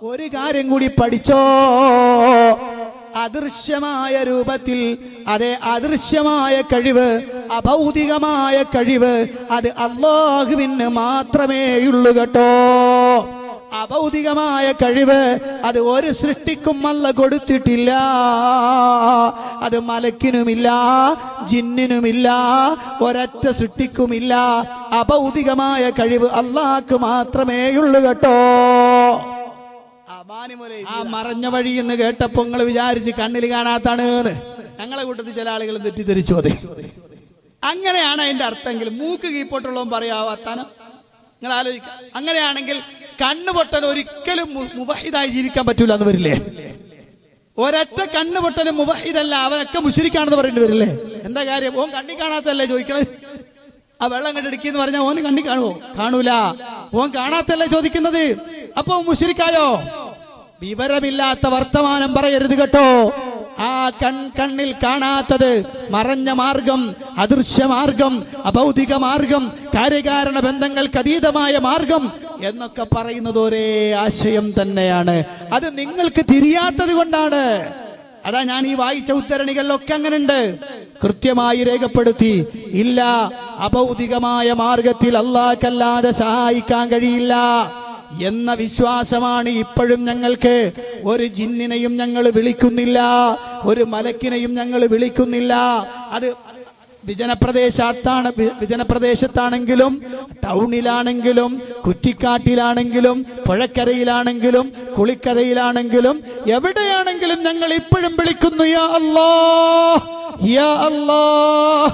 ഒരു കാര്യം കൂടി പഠിച്ചോ, അദൃശ്യമായ രൂപത്തിൽ അതെ അദൃശ്യമായ കഴിവ്, അഭൗതികമായ കഴിവ് അത് അല്ലാഹുവിന് മാത്രമേ ഉള്ളൂ കേട്ടോ. അഭൗതികമായ കഴിവ് അത് ഒരു സൃഷ്ടിക്കും അല്ല കൊടുത്തിട്ടില്ല. അത് മലക്കിനുമില്ല, ജിന്നിനുമില്ല, ഒരൊറ്റ സൃഷ്ടിക്കുമില്ല. അഭൗതികമായ കഴിവ് അല്ലാഹ്ക്ക് മാത്രമേ ഉള്ളൂ കേട്ടോ. ആ മറഞ്ഞ വഴി എന്ന് കേട്ടപ്പോ നിങ്ങൾ വിചാരിച്ച് കണ്ണിൽ കാണാത്താണ്. ഞങ്ങളെ കൂട്ടത്തിൽ ചില ആളുകൾ തെറ്റിദ്ധരിച്ചു. അതെ, അങ്ങനെയാണ് അതിന്റെ അർത്ഥമെങ്കിൽ മൂക്ക് കീപ്പോട്ടുള്ളവൻ പറയാവാത്താനം. നിങ്ങൾ ആലോചിക്കുക, അങ്ങനെയാണെങ്കിൽ കണ്ണ് പൊട്ടൻ ഒരിക്കലും മുവഹിദായി ജീവിക്കാൻ പറ്റൂല എന്ന് വരില്ലേ? ഒരൊറ്റ കണ്ണ് പൊട്ടനും മുവഹിദല്ല, അവനൊക്കെ മുശ്രിക്കാണെന്ന് പറയേണ്ടി വരില്ലേ? എന്താ കാര്യം? ഓൻ കണ്ണി കാണാത്തല്ലേ ചോദിക്കണത്? ആ വെള്ളം കണ്ടെടുക്കിന്ന് പറഞ്ഞാൽ ഓന് കണ്ണി കാണുവോ? കാണൂല. ഓൻ കാണാത്തല്ലേ ചോദിക്കുന്നത്, അപ്പൊ മുശ്രിക്കായോ? വിവരമില്ലാത്ത വർത്തമാനം പറയരുത് കേട്ടോ. ആ കണ്ണിൽ കാണാത്തത്, മറഞ്ഞ മാർഗം, അദൃശ്യ മാർഗം, അഭൗതിക മാർഗം, കാര്യകാരണ ബന്ധങ്ങൾക്ക് അതീതമായ മാർഗം എന്നൊക്കെ പറയുന്നത് ഒരേ ആശയം തന്നെയാണ്. അത് നിങ്ങൾക്ക് തിരിയാത്തത് കൊണ്ടാണ്. അതാ ഞാൻ ഈ വായിച്ച ഉദ്ധരണികളിലൊക്കെ അങ്ങനെയുണ്ട്, കൃത്യമായി രേഖപ്പെടുത്തി. ഇല്ല, അഭൗതികമായ മാർഗത്തിൽ അല്ലാഹുവല്ലാതെ സഹായിക്കാൻ കഴിയില്ല എന്ന വിശ്വാസമാണ് ഇപ്പോഴും ഞങ്ങൾക്ക്. ഒരു ജിന്നിനെയും ഞങ്ങൾ വിളിക്കുന്നില്ല, ഒരു മലക്കിനെയും ഞങ്ങൾ വിളിക്കുന്നില്ല. അത് വിജനപ്രദേശത്താണെങ്കിലും ടൗണിലാണെങ്കിലും കുറ്റിക്കാട്ടിലാണെങ്കിലും പുഴക്കരയിലാണെങ്കിലും കുളിക്കരയിലാണെങ്കിലും എവിടെയാണെങ്കിലും ഞങ്ങൾ ഇപ്പോഴും വിളിക്കുന്നു, യാ അല്ലാഹ്, യാ അല്ലാഹ്,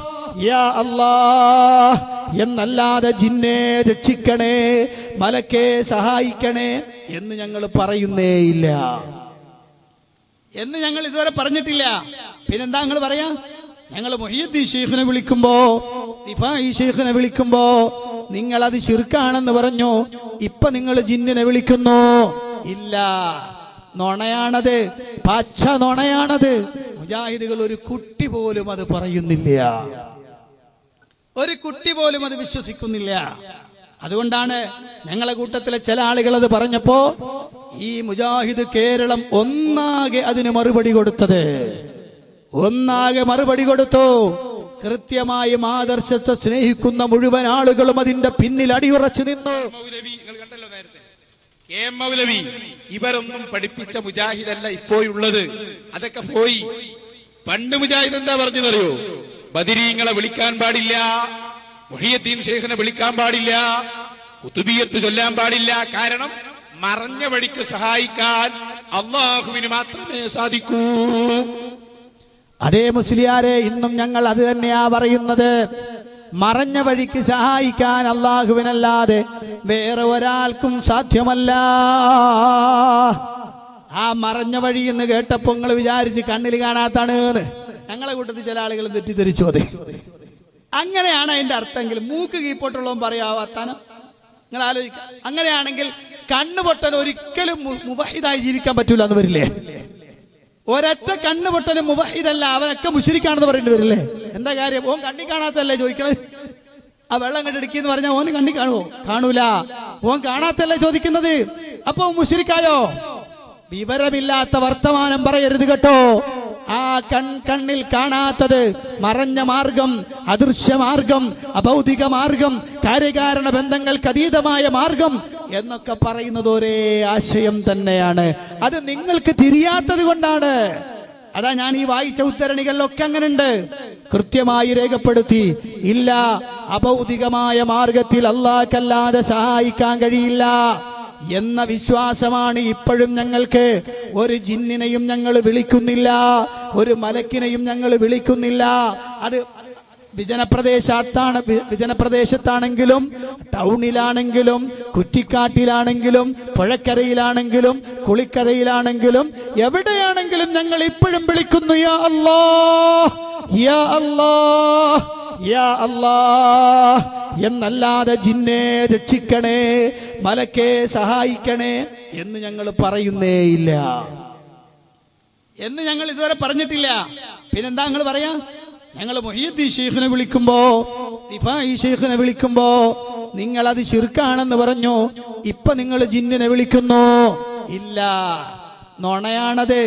യാ അല്ലാഹ് എന്നല്ലാതെ ജിന്നെ രക്ഷിക്കണേ, മലക്കെ സഹായിക്കണേ എന്ന് ഞങ്ങൾ പറയുന്നേയില്ല, എന്ന് ഞങ്ങൾ ഇതുവരെ പറഞ്ഞിട്ടില്ല. പിന്നെന്താ നിങ്ങൾ പറയാ? ഞങ്ങൾ മുഹിയുദ്ദീൻ ശൈഖിനെ വിളിക്കുമ്പോ, റിഫായി ശൈഖിനെ വിളിക്കുമ്പോ നിങ്ങൾ അത് ശിർക്കാണെന്ന് പറഞ്ഞു. ഇപ്പൊ നിങ്ങൾ ജിന്നിനെ വിളിക്കുന്നു. ഇല്ല, നുണയാണത്, പച്ച നുണയാണത്. മുജാഹിദുകൾ ഒരു കുട്ടി പോലും അത് പറയുന്നില്ല, ഒരു കുട്ടി പോലും അത് വിശ്വസിക്കുന്നില്ല. അതുകൊണ്ടാണ് ഞങ്ങളെ കൂട്ടത്തിലെ ചില ആളുകൾ അത് പറഞ്ഞപ്പോ ഈ മുജാഹിദ് കേരളം ഒന്നാകെ അതിന് മറുപടി കൊടുത്തത്. ഒന്നാകെ മറുപടി കൊടുത്തു. കൃത്യമായും ആദർശത്തെ സ്നേഹിക്കുന്ന മുഴുവൻ ആളുകളും അതിന്റെ പിന്നിൽ അടിയുറച്ചു നിന്നു. മൗലവി ഇവരൊന്നും പഠിപ്പിച്ച മുജാഹിദല്ല ഇപ്പോഴുള്ളത്, അതൊക്കെ പോയി. പണ്ട് മുജാഹിദ് എന്താ പറഞ്ഞതറിയോ? ബദരീങ്ങളെ വിളിക്കാൻ പാടില്ല, മുഹിയുദ്ദീൻ ശൈഖിനെ വിളിക്കാൻ പാടില്ല, കുതുബിയത്ത് ചൊല്ലാൻ പാടില്ല. കാരണം മറഞ്ഞ വഴിക്ക് സഹായിക്കാൻ അല്ലാഹുവിന് മാത്രമേ സാധിക്കൂ. അതേ മുസ്ലിയാരെ, ഇന്നും ഞങ്ങൾ അത് തന്നെയാ പറയുന്നത്. മറഞ്ഞ വഴിക്ക് സഹായിക്കാൻ അല്ലാഹുവിനല്ലാതെ വേറെ ഒരാൾക്കും സാധ്യമല്ല. ആ മറഞ്ഞ വഴി എന്ന് കേട്ടപ്പോ നിങ്ങൾ വിചാരിച്ച് കണ്ണിൽ കാണാത്താണ്. ഞങ്ങളെ കൂട്ടത്തിൽ ചില ആളുകൾ തെറ്റിദ്ധരിച്ചു. അതെ, അങ്ങനെയാണ് അതിന്റെ അർത്ഥമെങ്കിൽ മൂക്ക് കീപ്പോട്ടുള്ളവൻ പറയാവാത്താനം. നിങ്ങൾ ആലോചിക്കുക, അങ്ങനെയാണെങ്കിൽ കണ്ണ് പൊട്ടൻ ഒരിക്കലും മുവഹിദായി ജീവിക്കാൻ പറ്റൂല എന്ന് വരില്ലേ? ഒരൊറ്റ കണ്ണ് പൊട്ടനും മുവഹിദല്ല, അവനൊക്കെ മുശ്രിക്കാണെന്ന് പറയേണ്ടി വരില്ലേ? എന്താ കാര്യം? ഓൻ കണ്ണി കാണാത്തല്ലേ ചോദിക്കണത്? ആ വെള്ളം കണ്ടെടുക്കിന്ന് പറഞ്ഞാൽ ഓന് കണ്ണി കാണുവോ? കാണൂല. ഓൻ കാണാത്തല്ലേ ചോദിക്കുന്നത്, അപ്പൊ മുശ്രിക്കായോ? വിവരമില്ലാത്ത വർത്തമാനം പറയരുത് കേട്ടോ. ആ കണ്ണിൽ കാണാത്തത്, മറഞ്ഞ മാർഗം, അദൃശ്യ മാർഗം, അഭൗതിക മാർഗം, കാര്യകാരണ ബന്ധങ്ങൾക്ക് അതീതമായ മാർഗം എന്നൊക്കെ പറയുന്നത് ഒരേ ആശയം തന്നെയാണ്. അത് നിങ്ങൾക്ക് തിരിയാത്തത് കൊണ്ടാണ്. അതാ ഞാൻ ഈ വായിച്ച ഉദ്ധരണികളിലൊക്കെ അങ്ങനെയുണ്ട്, കൃത്യമായി രേഖപ്പെടുത്തി. ഇല്ല, അഭൗതികമായ മാർഗത്തിൽ അല്ലാഹുവല്ലാതെ സഹായിക്കാൻ കഴിയില്ല എന്ന വിശ്വാസമാണ് ഇപ്പോഴും ഞങ്ങൾക്ക്. ഒരു ജിന്നിനെയും ഞങ്ങൾ വിളിക്കുന്നില്ല, ഒരു മലക്കിനെയും ഞങ്ങൾ വിളിക്കുന്നില്ല. അത് വിജനപ്രദേശത്താണെങ്കിലും ടൗണിലാണെങ്കിലും കുറ്റിക്കാട്ടിലാണെങ്കിലും പുഴക്കരയിലാണെങ്കിലും കുളിക്കരയിലാണെങ്കിലും എവിടെയാണെങ്കിലും ഞങ്ങൾ ഇപ്പോഴും വിളിക്കുന്നു, യാ അല്ലാഹ്, യാ അല്ലാഹ്, യാ അല്ലാഹ് എന്നല്ലാതെ ജിന്നെ രക്ഷിക്കണേ, മലക്കെ സഹായിക്കണേ എന്ന് ഞങ്ങൾ പറയുന്നേയില്ല, എന്ന് ഞങ്ങൾ ഇതുവരെ പറഞ്ഞിട്ടില്ല. പിന്നെന്താ നിങ്ങൾ പറയാ? ഞങ്ങൾ മുഹിയുദ്ദീൻ ശൈഖിനെ വിളിക്കുമ്പോ, റിഫായി ശൈഖിനെ വിളിക്കുമ്പോ നിങ്ങൾ അത് ശിർക്കാണെന്ന് പറഞ്ഞു. ഇപ്പൊ നിങ്ങൾ ജിന്നിനെ വിളിക്കുന്നു. ഇല്ല, നുണയാണത്,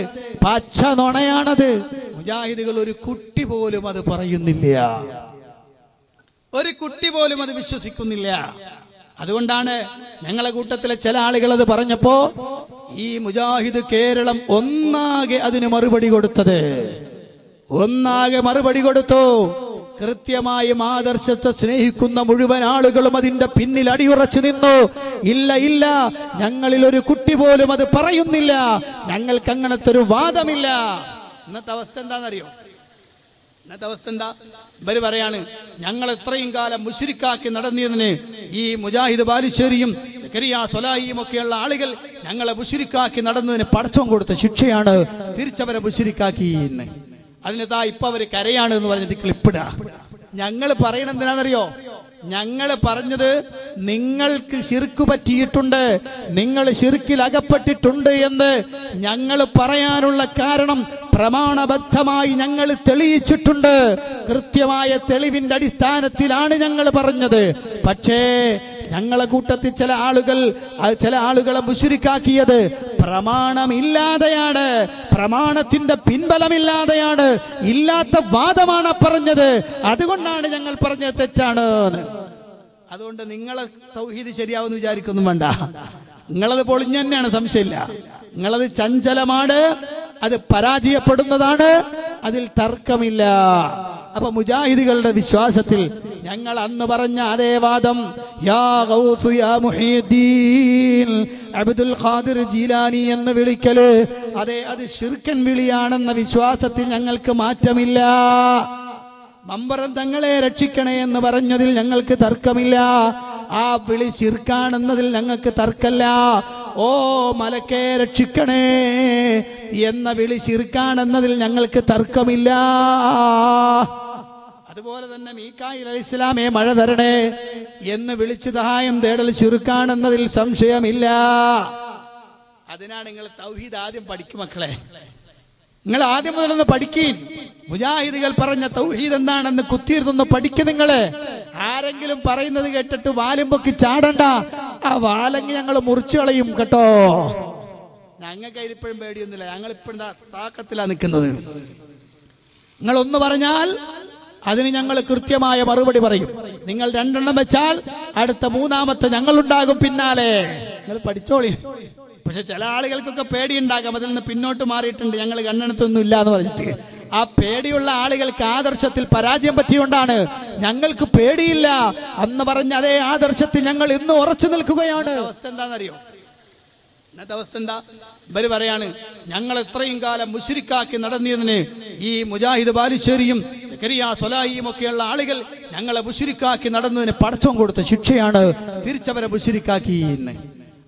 പച്ച നുണയാണത്. മുജാഹിദുകൾ ഒരു കുട്ടി പോലും അത് പറയുന്നില്ല, ഒരു കുട്ടി പോലും അത് വിശ്വസിക്കുന്നില്ല. അതുകൊണ്ടാണ് ഞങ്ങളെ കൂട്ടത്തിലെ ചില ആളുകൾ അത് പറഞ്ഞപ്പോ ഈ മുജാഹിദ് കേരളം ഒന്നാകെ അതിന് മറുപടി കൊടുത്തത്, ഒന്നാകെ മറുപടി കൊടുത്തു. കൃത്യമായും ആദർശത്തെ സ്നേഹിക്കുന്ന മുഴുവൻ ആളുകളും അതിന്റെ പിന്നിൽ അടിയുറച്ചു നിന്നു. ഇല്ല ഇല്ല, ഞങ്ങളിൽ ഒരു കുട്ടി പോലും അത് പറയുന്നില്ല, ഞങ്ങൾക്ക് അങ്ങനത്തെ ഒരു വാദമില്ല. ഇന്നത്തെ അവസ്ഥ എന്താണെന്നറിയോ? ഇന്നത്തെ അവസ്ഥ എന്താ? ഇവര് പറയാണ്, ഞങ്ങൾ ഇത്രയും കാലം മുശ്രിക്കാക്കി നടന്നിയതിന് ഈ മുജാഹിദ് ബാലുശ്ശേരിയും സക്കരിയ സൊലായിയും ഒക്കെയുള്ള ആളുകൾ ഞങ്ങളെ മുശ്രിക്കാക്കി നടന്നതിന് പടച്ചോൻ കൊടുത്ത ശിക്ഷയാണ് തിരിച്ചവരെ മുശ്രിക്കാക്കി എന്ന്. അതിന് ഇപ്പൊ അവര് കരയാണ് എന്ന് പറഞ്ഞിട്ട് ക്ലിപ്പിടാ. ഞങ്ങൾ പറയണ എന്തിനാണെന്നറിയോ? ഞങ്ങൾ പറഞ്ഞത് നിങ്ങൾക്ക് ശിർക്ക് പറ്റിയിട്ടുണ്ട്, നിങ്ങൾ ശിർക്കിൽ അകപ്പെട്ടിട്ടുണ്ട് എന്ന് ഞങ്ങൾ പറയാനുള്ള കാരണം പ്രമാണബദ്ധമായി ഞങ്ങൾ തെളിയിച്ചിട്ടുണ്ട്. കൃത്യമായ തെളിവിന്റെ അടിസ്ഥാനത്തിലാണ് ഞങ്ങൾ പറഞ്ഞത്. പക്ഷേ ഞങ്ങളെ കൂട്ടത്തിൽ ചില ആളുകളെ മുശ്രിക്കാക്കിയത് പ്രമാണമില്ലാതെയാണ്, പ്രമാണത്തിന്റെ പിൻബലമില്ലാതെയാണ്, ഇല്ലാത്ത വാദമാണ് പറഞ്ഞത്. അതുകൊണ്ടാണ് ഞങ്ങൾ പറഞ്ഞത് തെറ്റാണ്. അതുകൊണ്ട് നിങ്ങളെ തൗഹീദ് ശരിയാവുമെന്ന് വിചാരിക്കൊന്നും വേണ്ട. നിങ്ങളത് പൊളിഞ്ഞു തന്നെയാണ്, സംശയമില്ല. നിങ്ങളത് ചഞ്ചലമാണ്, അത് പരാജയപ്പെടുന്നതാണ്, അതിൽ തർക്കമില്ല. അപ്പൊ മുജാഹിദുകളുടെ വിശ്വാസത്തിൽ ഞങ്ങൾ അന്ന് പറഞ്ഞ അതേ വാദം, യാ ഗൗസ് യാ മുഹീദ്ദീൻ അബ്ദുൽ ഖാദിർ ജീലാനി എന്ന് വിളിക്കല്, അതെ, അത് ശിർക്കൻ വിളിയാണെന്ന വിശ്വാസത്തിൽ ഞങ്ങൾക്ക് മാറ്റമില്ല. മമ്പറം തങ്ങളെ രക്ഷിക്കണേ എന്ന് പറഞ്ഞതിൽ ഞങ്ങൾക്ക് തർക്കമില്ല. ആ വിളി ശിർക്കാണെന്നതിൽ ഞങ്ങൾക്ക് തർക്കമില്ല. ഓ മലക്കെ രക്ഷിക്കണേ എന്ന വിളി ശിർക്കാണെന്നതിൽ ഞങ്ങൾക്ക് തർക്കമില്ല. അതുപോലെ തന്നെ മീകായിൽ അലൈഹിസ്സലാമേ മഴ തരണേ എന്ന് വിളിച്ചു സഹായം തേടൽ ശിർക്കാണെന്നതിൽ സംശയമില്ല. അതിനാണ് നിങ്ങൾ തൗഹീദ് ആദ്യം പഠിക്കും മക്കളെ. നിങ്ങൾ ആദ്യം മുതലൊന്ന് പഠിക്കീൻ. മുജാഹിദുകൾ പറഞ്ഞ തൗഹീദ് എന്താണെന്ന് കുത്തിയിരുന്നൊന്ന് പഠിക്കും. നിങ്ങള് ആരെങ്കിലും പറയുന്നത് കേട്ടിട്ട് വാലും പൊക്കി ചാടണ്ട. ആ വാലങ്ങി ഞങ്ങൾ മുറിച്ചു കളയും കേട്ടോ. ഞങ്ങൾക്ക് ഇപ്പോഴും പേടിയൊന്നുമില്ല, ഞങ്ങൾ ഇപ്പോഴും താക്കത്തിലാ നിൽക്കുന്നത്. നിങ്ങൾ ഒന്ന് പറഞ്ഞാൽ അതിന് ഞങ്ങൾ കൃത്യമായ മറുപടി പറയും. നിങ്ങൾ രണ്ടെണ്ണം വെച്ചാൽ അടുത്ത മൂന്നാമത്തെ ഞങ്ങളുണ്ടാകും പിന്നാലെ. നിങ്ങൾ പഠിച്ചോളി. പക്ഷെ ചില ആളുകൾക്കൊക്കെ പേടിയുണ്ടാകാം, അതിൽ നിന്ന് പിന്നോട്ട് മാറിയിട്ടുണ്ട്, ഞങ്ങൾ കണ്ണെടുത്തൊന്നും ഇല്ല എന്ന് പറഞ്ഞിട്ട്. ആ പേടിയുള്ള ആളുകൾക്ക് ആദർശത്തിൽ പരാജയം പറ്റിയോണ്ടാണ്. ഞങ്ങൾക്ക് പേടിയില്ല അന്ന് പറഞ്ഞ അതേ ആദർശത്തിൽ ഞങ്ങൾ ഇന്ന് ഉറച്ചു നിൽക്കുകയാണ്. അവസ്ഥ എന്താണെന്നറിയോ? ഇന്നത്തെ അവസ്ഥ എന്താ? ഇവര് പറയാണ്, ഞങ്ങൾ ഇത്രയും കാലം മുശ്രിക്കാക്കി നടന്നിയതിന് ഈ മുജാഹിദ് ബാലുശ്ശേരിയും സക്കരിയ സൊലായിയും ഒക്കെയുള്ള ആളുകൾ ഞങ്ങളെ മുശ്രിക്കാക്കി നടന്നതിന് പടച്ചോൻ കൊടുത്ത ശിക്ഷയാണ് തിരിച്ചവരെ മുശ്രിക്കാക്കി എന്ന്.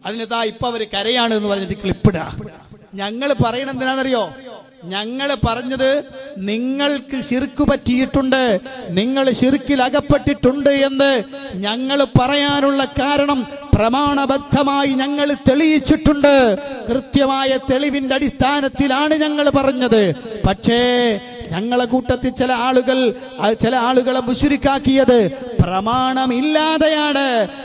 അതിന് ഇപ്പൊ അവര് കരയാണ് എന്ന് പറഞ്ഞിട്ട് ക്ലിപ്പിടാ. ഞങ്ങൾ പറയണ എന്തിനാണെന്നറിയോ? ഞങ്ങൾ പറഞ്ഞത് നിങ്ങൾക്ക് ശിർക്ക് പറ്റിയിട്ടുണ്ട്, നിങ്ങൾ ശിർക്കിൽ അകപ്പെട്ടിട്ടുണ്ട് എന്ന് ഞങ്ങൾ പറയാനുള്ള കാരണം പ്രമാണബദ്ധമായി ഞങ്ങൾ തെളിയിച്ചിട്ടുണ്ട്. കൃത്യമായ തെളിവിന്റെ അടിസ്ഥാനത്തിലാണ് ഞങ്ങൾ പറഞ്ഞത്. പക്ഷേ ഞങ്ങളെ കൂട്ടത്തിൽ ചില ആളുകളെ മുശ്രിക്കാക്കിയത് പ്രമാണമില്ലാതെയാണ്,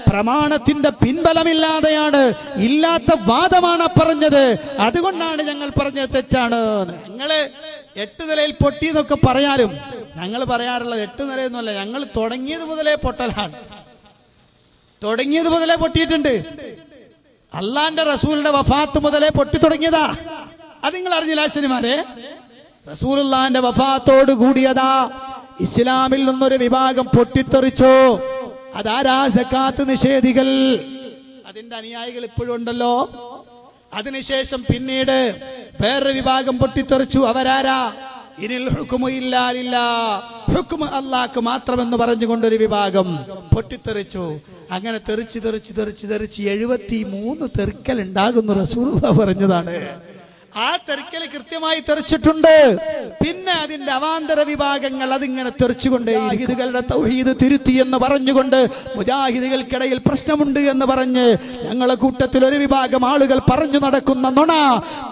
പ്രമാണത്തിന്റെ പിൻബലമില്ലാതെയാണ്, ഇല്ലാത്ത വാദമാണ് പറഞ്ഞത്. അതുകൊണ്ടാണ് ഞങ്ങൾ പറഞ്ഞത് തെറ്റാണ്. ഞങ്ങള് 8 നിലയിൽ പൊട്ടി എന്നൊക്കെ പറയാനും ഞങ്ങൾ പറയാറുള്ളത് 8 നിലയൊന്നുമല്ല, ഞങ്ങൾ തുടങ്ങിയത് മുതലേ പൊട്ടലാണ്. തുടങ്ങിയത് മുതലേ പൊട്ടിയിട്ടുണ്ട്. അള്ളാന്റെ റസൂലിന്റെ വഫാത്ത് മുതലേ പൊട്ടി തുടങ്ങിയതാ. അത് നിങ്ങൾ അറിഞ്ഞില്ല ശനിമാരെ? റസൂലുള്ളാന്റെ വഫാത്തോട് കൂടിയതാ ഇസ്ലാമിൽ നിന്നൊരു വിഭാഗം പൊട്ടിത്തെറിച്ചു. അതാരാ? സക്കാത്ത് നിഷേധികൾ. അതിന്റെ അനുയായികൾ ഇപ്പോഴും ഉണ്ടല്ലോ. അതിനുശേഷം പിന്നീട് വേറൊരു വിഭാഗം പൊട്ടിത്തെറിച്ചു. അവരാരാ? ഇനിൽ ഹുക്മു ഇല്ലാ ലില്ലാഹ്, ഹുക്മ് അല്ലാഹ്ക്ക് മാത്രമെന്ന് പറഞ്ഞുകൊണ്ടൊരു വിഭാഗം പൊട്ടിത്തെറിച്ചു. അങ്ങനെ തെറിച്ച് 73 തെറിക്കൽ ഉണ്ടാകുന്നു റസൂലുള്ളാഹി പറഞ്ഞതാണ്. ആ തെറിക്കൽ കൃത്യമായി തെറിച്ചിട്ടുണ്ട്. പിന്നെ അതിന്റെ അവാന്തര വിഭാഗങ്ങൾ അതിങ്ങനെ തെറിച്ചുകൊണ്ട് മുജാഹിദുകളുടെ തൗഹീദ് തിരുത്തി എന്ന് പറഞ്ഞുകൊണ്ട് മുജാഹിദുകൾക്കിടയിൽ പ്രശ്നമുണ്ട് എന്ന് പറഞ്ഞ് ഞങ്ങളെ കൂട്ടത്തിൽ ഒരു വിഭാഗം ആളുകൾ പറഞ്ഞു നടക്കുന്ന നുണ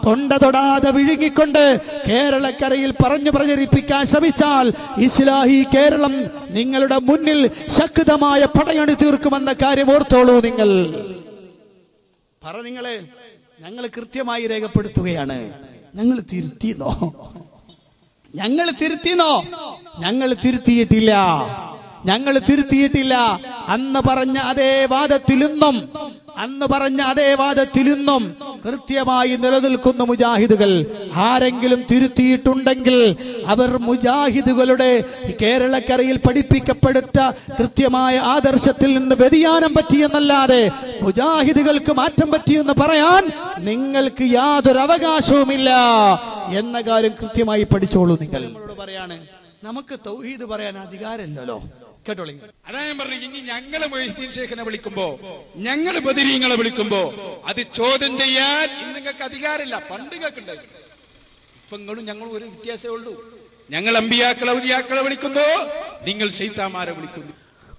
തൊണ്ട തൊടാതെ വിഴുങ്ങിക്കൊണ്ട് കേരളക്കരയിൽ പറഞ്ഞു പ്രചരിപ്പിക്കാൻ ശ്രമിച്ചാൽ ഇസ്ലാഹി കേരളം നിങ്ങളുടെ മുന്നിൽ ശക്തമായ പടയണി തീർക്കുമെന്ന കാര്യം ഓർത്തോളൂ. നിങ്ങൾ പറ, നിങ്ങളെ ഞങ്ങൾ കൃത്യമായി രേഖപ്പെടുത്തുകയാണ്. ഞങ്ങൾ തിരുത്തിയെന്നോ? ഞങ്ങൾ തിരുത്തിയിട്ടില്ല. അന്ന് പറഞ്ഞ അതേ വാദത്തിലിന്നും കൃത്യമായി നിലനിൽക്കുന്ന മുജാഹിദുകൾ. ആരെങ്കിലും തിരുത്തിയിട്ടുണ്ടെങ്കിൽ അവർ മുജാഹിദുകളുടെ കേരളക്കരയിൽ പഠിപ്പിക്കപ്പെടുത്ത കൃത്യമായ ആദർശത്തിൽ നിന്ന് വ്യതിയാനം പറ്റിയെന്നല്ലാതെ മുജാഹിദുകൾക്ക് മാറ്റം പറ്റിയെന്ന് പറയാൻ നിങ്ങൾക്ക് യാതൊരു അവകാശവുമില്ല എന്ന കാര്യം കൃത്യമായി പഠിച്ചോളൂ. നിങ്ങൾ പറയാണ് നമുക്ക് തൗഹീദ് പറയാൻ അധികാരമില്ലല്ലോ. കേട്ടോളി. അതാ ഞാൻ പറഞ്ഞു, ഇനി ഞങ്ങള് മൊയ്തീൻ ഷേഖിനെ വിളിക്കുമ്പോ, ഞങ്ങള് ബദരീങ്ങളെ വിളിക്കുമ്പോ അത് ചോദ്യം ചെയ്യാൻ ഇന്ന് നിങ്ങൾക്ക് അധികാരമില്ല. പണ്ട് നിങ്ങൾക്ക് ഉണ്ടായിരുന്നു. ഇപ്പൊ നിങ്ങളും ഞങ്ങളും ഒരു വ്യത്യാസമേ ഉള്ളൂ. ഞങ്ങൾ അമ്പിയാക്കളെ ഔലിയാക്കളെ വിളിക്കുന്നു, നിങ്ങൾ ശൈത്താന്മാരെ വിളിക്കുന്നു.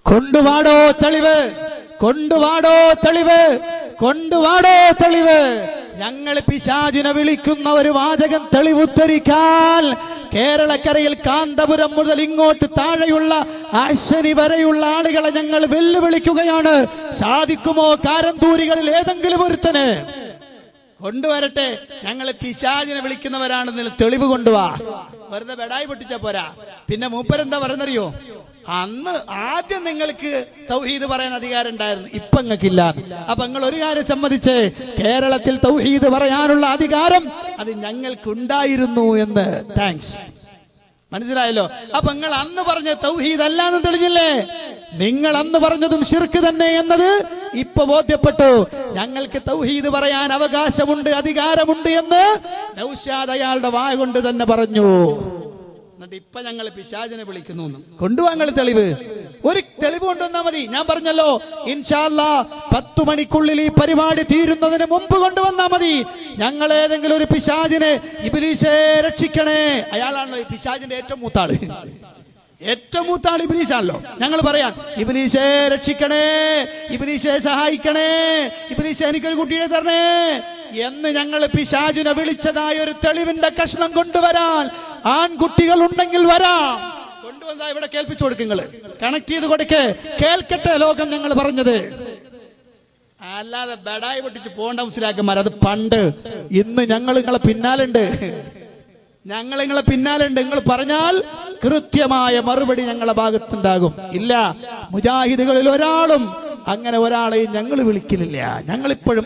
കൊണ്ടുവാടോ തെളിവ്. ഞങ്ങൾ പിശാചിനെ വിളിക്കുന്ന ഒരു വാചകം തെളിവുദ്ധരിക്കാൻ കേരളക്കരയിൽ കാന്തപുരം മുതൽ ഇങ്ങോട്ട് താഴെയുള്ള അശ്വനി വരെയുള്ള ആളുകളെ ഞങ്ങൾ വെല്ലുവിളിക്കുകയാണ്. സാധിക്കുമോ? കാരന്തൂരികളിൽ ഏതെങ്കിലും ഒരുത്തന് കൊണ്ടുവരട്ടെ. ഞങ്ങൾ പിശാചിനെ വിളിക്കുന്നവരാണെന്ന് തെളിവ് കൊണ്ടുവാ. വെറുതെ ബെടായി പൊട്ടിച്ച പോരാ. പിന്നെ മൂപ്പരെന്താ പറയുന്നറിയോ? അന്ന് ആദ്യം നിങ്ങൾക്ക് തൗഹീദ് പറയാൻ അധികാരം ഉണ്ടായിരുന്നു, ഇപ്പൊ നിങ്ങൾക്കില്ല. അപ്പൊ നിങ്ങൾ ഒരു കാര്യം സമ്മതിച്ച്, കേരളത്തിൽ തൗഹീദ് പറയാനുള്ള അധികാരം അത് ഞങ്ങൾക്കുണ്ടായിരുന്നു എന്ന്. താങ്ക്സ്. മനസ്സിലായല്ലോ? അപ്പൊ നിങ്ങൾ അന്ന് പറഞ്ഞ തൗഹീദ് അല്ലാന്ന് തെളിഞ്ഞില്ലേ? നിങ്ങൾ അന്ന് പറഞ്ഞതും ശിർക്ക് തന്നെ എന്നത് ഇപ്പൊ ബോധ്യപ്പെട്ടു. ഞങ്ങൾക്ക് തൗഹീദ് പറയാൻ അവകാശമുണ്ട്, അധികാരമുണ്ട് എന്ന് നൗഷാദ് അയാളുടെ വായ കൊണ്ട് തന്നെ പറഞ്ഞു. എന്നിട്ട് ഇപ്പൊ ഞങ്ങൾ പിശാചിനെ വിളിക്കുന്നു. കൊണ്ടുവാങ്ങൾ തെളിവ്. ഒരു തെളിവ് കൊണ്ടുവന്നാ മതി. ഞാൻ പറഞ്ഞല്ലോ, ഇൻഷാ അല്ലാഹ് 10 മണിക്കുള്ളിൽ ഈ പരിപാടി തീരുന്നതിന് മുമ്പ് കൊണ്ടുവന്നാ മതി. ഞങ്ങൾ ഏതെങ്കിലും ഒരു പിശാചിനെ, ഇബ്ലീസേ രക്ഷിക്കണേ, അയാളാണല്ലോ ഈ പിശാചിന്റെ ഏറ്റവും മൂത്താള് ഇബ്ലീസാണല്ലോ. ഞങ്ങൾ പറയാൻ, ഇബ്ലീസേ രക്ഷിക്കണേ, ഇബ്ലീസേ സഹായിക്കണേ, ഇബ്ലീസേ എനിക്കൊരു കുട്ടിയെ തരണേ എന്ന് ഞങ്ങൾ പിശാചിനെ വിളിച്ചതായ ഒരു തെളിവിന്റെ കഷ്ണം കൊണ്ടുവരാൻ ആൺകുട്ടികൾ ഉണ്ടെങ്കിൽ വരാം. കൊണ്ടുവന്നാ ഇവിടെ കേൾപ്പിച്ചു കൊടുക്കുങ്ങൾ, കണക്ട് ചെയ്ത് കൊടുക്കേ, കേൾക്കട്ടെ ലോകം ഞങ്ങൾ പറഞ്ഞത്. അല്ലാതെ ബടായി പൊട്ടിച്ച് പോണ്ട മുസ്ലിയാക്കന്മാർ, അത് പണ്ട്. ഇന്ന് ഞങ്ങൾ നിങ്ങളെ പിന്നാലുണ്ട്. നിങ്ങൾ പറഞ്ഞാൽ കൃത്യമായ മറുപടി ഞങ്ങളുടെ ഭാഗത്തുണ്ടാകും. ഇല്ല, മുജാഹിദുകളിൽ ഒരാളും അങ്ങനെ ഒരാളെയും ഞങ്ങൾ വിളിക്കലില്ല. ഞങ്ങളിപ്പോഴും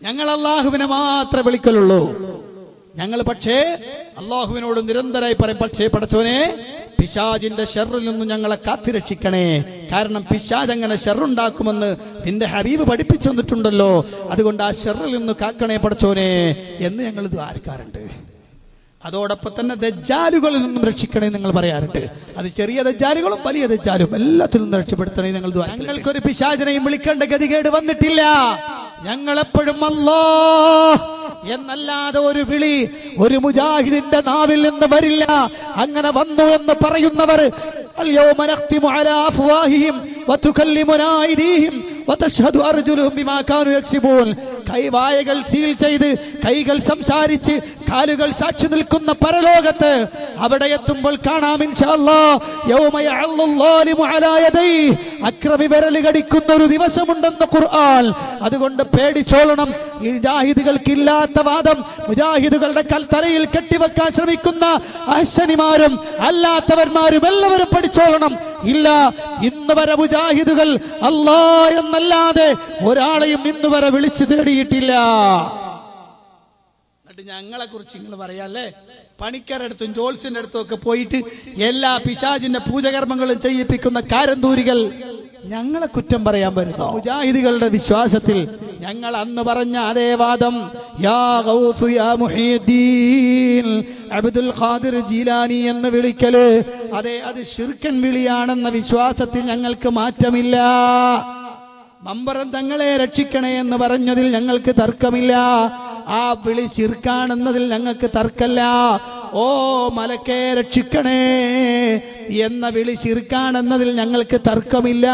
ഞങ്ങൾ അള്ളാഹുവിനെ മാത്രമേ വിളിക്കലുള്ളൂ. ഞങ്ങൾ പക്ഷേ അള്ളാഹുവിനോട് നിരന്തരമായി പറയും, പക്ഷേ പടച്ചോനെ പിശാചിന്റെ ഷർറിൽ നിന്നും ഞങ്ങളെ കാത്തിരക്ഷിക്കണേ. കാരണം പിശാച് അങ്ങനെ ഷർറുണ്ടാക്കുമെന്ന് നിന്റെ ഹബീബ് പഠിപ്പിച്ചു തന്നിട്ടുണ്ടല്ലോ. അതുകൊണ്ട് ആ ഷർറിൽ നിന്ന് കാക്കണേ പടച്ചോനെ എന്ന് ഞങ്ങൾ ദ്വാരക്കാറുണ്ട്. അതോടൊപ്പം തന്നെ ദജ്ജാലുകളിൽ നിന്നും രക്ഷിക്കണേ നിങ്ങൾ പറയാറുണ്ട്. അത് ചെറിയ ദജ്ജാലുകളും വലിയ ദജ്ജാലും എല്ലാത്തിൽ നിന്നും രക്ഷപ്പെടുത്തണേ നിങ്ങൾ. ഞങ്ങൾക്കൊരു പിശാചിനെയും വിളിക്കേണ്ട ഗതികേട് വന്നിട്ടില്ല. ഞങ്ങളെപ്പോഴും അല്ലാഹ് എന്നല്ലാതെ ഒരു വിളി ഒരു മുജാഹിദിന്റെ നാവിൽ നിന്ന് വരില്ല. അങ്ങനെ വന്നു എന്ന് പറയുന്നവർ اليوم نختم على أفواههم وتكلمنا أيديهم وتشهد أرجلهم بما كانوا يكسبون. കൈവായകൾ സീൽ ചെയ്ത്, കൈകൾ സംസാരിച്ച്, കാലുകൾ സാക്ഷി നിൽക്കുന്ന പരലോകത്ത് അവിടെ എത്തുമ്പോൾ കാണാം ഇൻഷാ അല്ലാഹ് യൗമ യഅല്ലല്ലാഹു അലാ യദൈഹി, അക്രമി വിരൽ കടിക്കുന്ന ഒരു ദിവസമുണ്ടെന്ന് ഖുർആൻ. അതുകൊണ്ട് പേടിച്ചോളണം. മുജാഹിദുകൾക്കില്ലാത്ത വാദം മുജാഹിദുകളുടെ കൽത്തറയിൽ കെട്ടിവെക്കാൻ ശ്രമിക്കുന്ന അഹ്സനിമാരും അല്ലാത്തവന്മാരും എല്ലാവരും പഠിച്ചോളണം. ഇല്ല, ഇന്ന് വരെ മുജാഹിദുകൾ അല്ലാഹ് എന്നല്ലാതെ ഒരാളെയും ഇന്ന് വരെ വിളിച്ചു തേടിയിട്ടില്ല. എന്നിട്ട് ഞങ്ങളെ കുറിച്ച് നിങ്ങൾ പറയാല്ലേ, പണിക്കാരുടെ അടുത്തും ജോത്സ്യന്റെ അടുത്തും ഒക്കെ പോയിട്ട് എല്ലാ പിശാചിന്റെ പൂജകർമ്മങ്ങളും ചെയ്യിപ്പിക്കുന്ന കാരന്തൂരികൾ ഞങ്ങളെ കുറ്റം പറയാൻ വരുന്നു. മുജാഹിദുകളുടെ വിശ്വാസത്തിൽ ഞങ്ങൾ അന്ന് പറഞ്ഞ അതേ വാദം, യാ ഗൗസ് യാ മുഹീദ്ദീൻ അബ്ദുൽ ഖാദിർ ജീലാനി എന്ന് വിളിക്കല്, അതെ അത് ശിർക്കൻ വിളിയാണെന്ന വിശ്വാസത്തിൽ ഞങ്ങൾക്ക് മാറ്റമില്ല. മമ്പറം തങ്ങളെ രക്ഷിക്കണേ എന്ന് പറഞ്ഞതിൽ ഞങ്ങൾക്ക് തർക്കമില്ല. ആ വിളി ശിർക്കാണെന്നതിൽ ഞങ്ങൾക്ക് തർക്കമില്ല. ഓ മലക്കേ രക്ഷിക്കണേ എന്ന വിളി ശിർക്കാണെന്നതിൽ ഞങ്ങൾക്ക് തർക്കമില്ല.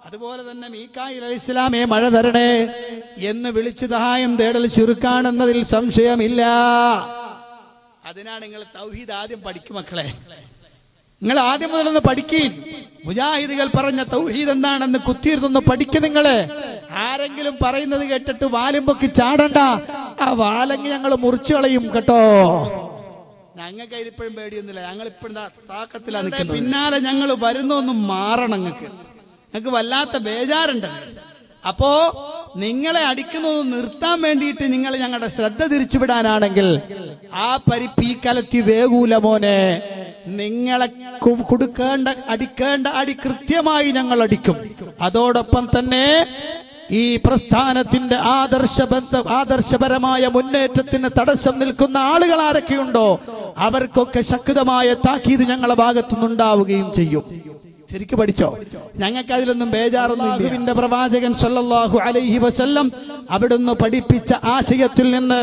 അതുപോലെ തന്നെ മീകായിൽ അലൈഹിസ്സലാമേ മഴ തരണേ എന്ന് വിളിച്ചു സഹായം തേടൽ ശിർക്കാണെന്നതിൽ സംശയമില്ല. അതിനാണ് നിങ്ങൾ തൗഹീദ് ആദ്യം പഠിക്കും മക്കളെ. നിങ്ങൾ ആദ്യം മുതലൊന്ന് പഠിക്കീൻ. മുജാഹിദുകൾ പറഞ്ഞ തൗഹീദ് എന്താണെന്ന് കുത്തിയിരുന്നൊന്ന് പഠിക്കും. നിങ്ങള് ആരെങ്കിലും പറയുന്നത് കേട്ടിട്ട് വാലും പൊക്കി ചാടണ്ട. ആ വാലങ്ങി ഞങ്ങൾ മുറിച്ചു കളയും കേട്ടോ. ഞങ്ങൾക്ക് അതിലിപ്പോഴും പേടിയൊന്നുമില്ല. ഞങ്ങൾ ഇപ്പോഴും താക്കത്തിലാണ് നിൽക്കുന്നത്. പിന്നാലെ ഞങ്ങൾ വരുന്നൊന്നും മാറണം. ഞങ്ങൾക്ക് വല്ലാത്ത ബേജാറുണ്ട്. അപ്പോ നിങ്ങളെ അടിക്കുന്നത് നിർത്താൻ വേണ്ടിയിട്ട് നിങ്ങൾ ഞങ്ങളുടെ ശ്രദ്ധ തിരിച്ചുവിടാനാണെങ്കിൽ ആ പരിപ്പീക്കലത്തി വേഗൂല മോനെ. നിങ്ങളെ അടിക്കേണ്ട അടി കൃത്യമായി ഞങ്ങൾ അടിക്കും. അതോടൊപ്പം തന്നെ ഈ പ്രസ്ഥാനത്തിന്റെ ആദർശപരമായ മുന്നേറ്റത്തിന് തടസ്സം നിൽക്കുന്ന ആളുകൾ ആരൊക്കെയുണ്ടോ അവർക്കൊക്കെ ശക്തമായ താക്കീത് ഞങ്ങളുടെ ഭാഗത്തുനിന്നുണ്ടാവുകയും ചെയ്യും. ശരിക്കും പഠിച്ചോ? ഞങ്ങൾക്ക് അതിലൊന്നും ബേജാറൊന്നുമില്ല. അല്ലാഹുവിന്റെ പ്രവാചകൻ സല്ലല്ലാഹു അലൈഹി വസല്ലം അവിടുന്ന് പഠിപ്പിച്ച ആശയത്തിൽ നിന്ന്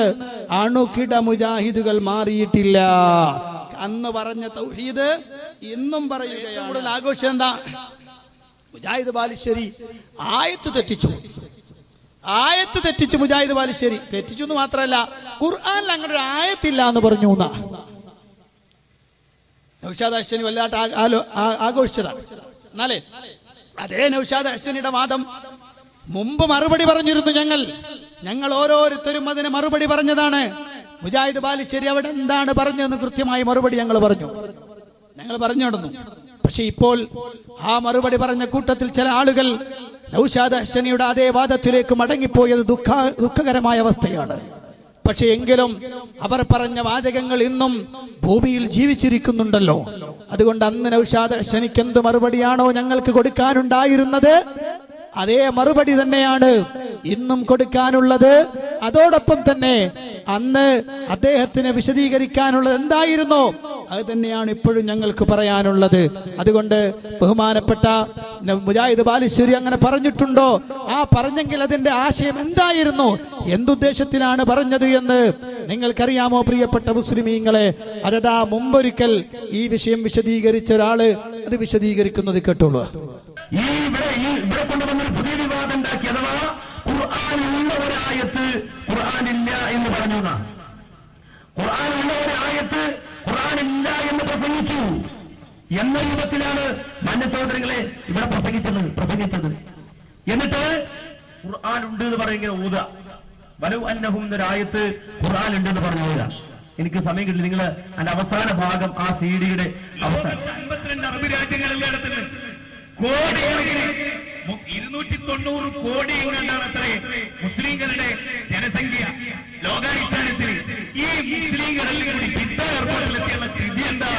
അണുകിട മുജാഹിദുകൾ മാറിയിട്ടില്ല. അന്ന് പറഞ്ഞ തൗഹീദ് ഇന്നും പറയുകയാണ്. കൂടുതൽ ആഘോഷം എന്താ? മുജാഹിദ് ബാലുശ്ശേരി ആയത്ത് തെറ്റിച്ചു. മുജാഹിദ് ബാലുശ്ശേരി തെറ്റിച്ചു എന്ന് മാത്രമല്ല, ഖുർആനിൽ അങ്ങനെ ഒരു ആയത്തില്ല എന്ന് പറഞ്ഞു. നൗഷാദ് ഹസനി വല്ലാട്ട് ആഘോഷിച്ചതാണ്. എന്നാലേ അതേ നൗഷാദ് ഹസനിയുടെ വാദം മുമ്പ് മറുപടി പറഞ്ഞിരുന്നു. ഞങ്ങൾ ഓരോരുത്തരും അതിന് മറുപടി പറഞ്ഞതാണ്. മുജാഹിദ് ബാലുശ്ശേരി അവിടെ എന്താണ് പറഞ്ഞതെന്ന് കൃത്യമായി മറുപടി ഞങ്ങൾ പറഞ്ഞു നടന്നു. പക്ഷെ ഇപ്പോൾ ആ മറുപടി പറഞ്ഞ കൂട്ടത്തിൽ ചില ആളുകൾ നൗഷാദ് ഹസനിയുടെ അതേ വാദത്തിലേക്ക് മടങ്ങിപ്പോയത് ദുഃഖകരമായ അവസ്ഥയാണ്. പക്ഷെ എങ്കിലും അവർ പറഞ്ഞ വാചകങ്ങൾ ഇന്നും ഭൂമിയിൽ ജീവിച്ചിരിക്കുന്നുണ്ടല്ലോ. അതുകൊണ്ട് അന്ന് നൗഷാദ് ഹസനിക്ക് എന്ത് മറുപടിയാണോ ഞങ്ങൾക്ക് കൊടുക്കാനുണ്ടായിരുന്നത് അതേ മറുപടി തന്നെയാണ് ഇന്നും കൊടുക്കാനുള്ളത്. അതോടൊപ്പം തന്നെ അന്ന് അദ്ദേഹത്തിന് വിശദീകരിക്കാനുള്ളത് എന്തായിരുന്നോ അത് തന്നെയാണ് ഇപ്പോഴും ഞങ്ങൾക്ക് പറയാനുള്ളത്. അതുകൊണ്ട് ബഹുമാനപ്പെട്ട മുജാഹിദ് ബാലുശ്ശേരി അങ്ങനെ പറഞ്ഞിട്ടുണ്ടോ? ആ പറഞ്ഞെങ്കിൽ അതിന്റെ ആശയം എന്തായിരുന്നു, എന്തുദ്ദേശത്തിലാണ് പറഞ്ഞത് എന്ന് നിങ്ങൾക്കറിയാമോ പ്രിയപ്പെട്ട മുസ്ലിമീങ്ങളെ? അതാ മുമ്പൊരിക്കൽ ഈ വിഷയം വിശദീകരിച്ച ഒരാള് അത് വിശദീകരിക്കുന്നത് കേട്ടോളൂ. ഇവിടെ കൊണ്ടുവന്നൊരു പുതിയ വിവാദം ഉണ്ടാക്കി. അഥവാ ഖുർആനിലുള്ള ഒരായത്ത് ഖുർആനില്ല എന്ന് പറഞ്ഞു. ഖുർആനിലുള്ള ഒരായത്ത് ഖുർആനില്ല എന്ന് പ്രസംഗിച്ചു എന്ന രൂപത്തിലാണ് മാന്യസഹോദരങ്ങളെ ഇവിടെ പ്രസംഗിച്ചത്. എന്നിട്ട് ഖുർആൻ ഉണ്ട് എന്ന് പറയുന്ന ഊത വലു അന്നഹും എന്നൊരായത്ത് ഖുർആൻ ഉണ്ട് എന്ന് പറഞ്ഞു. എനിക്ക് സമയം കിട്ടില്ല. നിങ്ങൾ അതിന്റെ അവസാന ഭാഗം ആ CD-യുടെ അവസാനം 52 അറബ് രാജ്യങ്ങളിലെടുത്തിട്ട് കോടിക്കണക്കിന് 290 കോടി കൊണ്ടാണ് അത്രേ മുസ്ലിങ്ങളുടെ ജനസംഖ്യ ലോകാടിസ്ഥാനത്തിൽ. ഈ മുസ്ലിങ്ങളിൽ ജിദ്ദ എയർപോർട്ടിലെത്തിയുള്ള സ്ഥിതി എന്താ?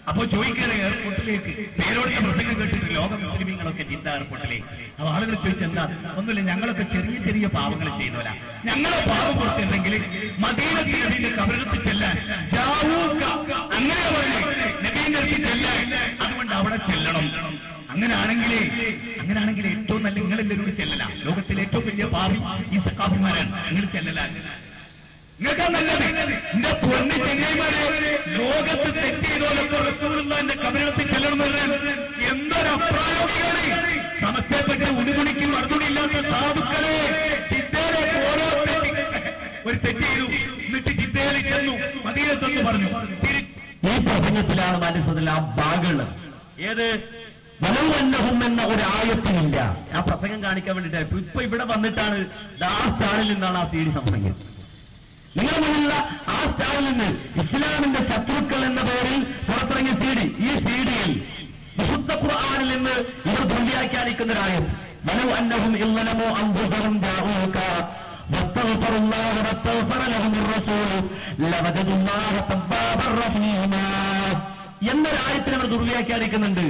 അപ്പൊ ചോദിക്കണേ, എയർപോർട്ടിലേക്ക് പേരോടെ പ്രസംഗം കേട്ടിട്ട് ലോക മുസ്ലിമീങ്ങളൊക്കെ ജിദ്ദ എയർപോർട്ടിലേക്ക്. അപ്പൊ ആളുകൾ ചോദിച്ചെന്താ? ഒന്നുമില്ല, ഞങ്ങളൊക്കെ ചെറിയ ചെറിയ പാവങ്ങൾ ചെയ്യുന്നവരാ. ഞങ്ങളെ പാവം കൊടുത്തിട്ടുണ്ടെങ്കിൽ മദീനത്തിൽ നബിയുടെ കബറിടത്തിൽ ചെല്ലാൻ അങ്ങനെ പറഞ്ഞേ നബീങ്ങൾക്ക് ചെല്ലാൻ, അതുകൊണ്ട് അവിടെ ചെല്ലണം. അങ്ങനെയാണെങ്കിൽ ഏറ്റവും നല്ല നിങ്ങളെല്ലാവരും ചെല്ലല. ലോകത്തിലെ ഏറ്റവും വലിയ പാവി ഈ സഖാഫിമാരാണ്. നിങ്ങൾ ചെല്ലലാ, നിങ്ങൾക്ക് നല്ലത്. എന്റെ പൊന്നു ചെങ്ങൈമാരെ, ലോകത്ത് തെറ്റിയതോലെ കബറിടത്തിൽ ചെല്ലണമെന്ന് എന്തൊരു അപ്രായോഗികമാണ്. സമസ്തയെപ്പറ്റി ഉടുകുണിക്കും അർജുനില്ലാത്ത സാധുക്കളെ ജിദ്ദയിലെ ഓരോ ഒരു തെറ്റ് ചെയ്തു. എന്നിട്ട് ജിദ്ദയിൽ ചെന്നു, മദീനത്തെന്ന് പറഞ്ഞു. ഈ പ്രസംഗത്തിലാണ് മനസ്സിൽ ആ ഭാഗങ്ങൾ. ഏത് വലവന്നഹും എന്ന ഒരായത്തിനില്ല. ആ പ്രസംഗം കാണിക്കാൻ വേണ്ടിയിട്ടാണ് ഇപ്പൊ ഇവിടെ വന്നിട്ടാണ് ആ സ്റ്റാളിൽ നിന്നാണ് ആ CD സംസംഗം. നിങ്ങൾ മുന്നിലുള്ള ആ സ്റ്റാളിൽ നിന്ന് ഇസ്ലാമിന്റെ ശത്രുക്കൾ എന്ന പേരിൽ പുറത്തിറങ്ങിയ CD, ഈ CD-യിൽ വിശുദ്ധ ഖുർആനിൽ നിന്ന് ഇവർ ധ്വനിയാക്കിയാലിക്കുന്ന ഒരായം വലു അന്നഹും ഇല്ലമോ അംബുസഹും ജാഊക വസ്തഗ്ഫറുല്ലാഹ വസ്തഗ്ഫറ ലഹുർ റസൂൽ ലവജദുല്ലാഹ തവ്വാബർ റഹീമാ എന്നൊരായത്തിനെ അവർ ദുർവ്യാഖ്യാനിക്കുന്നുണ്ട്.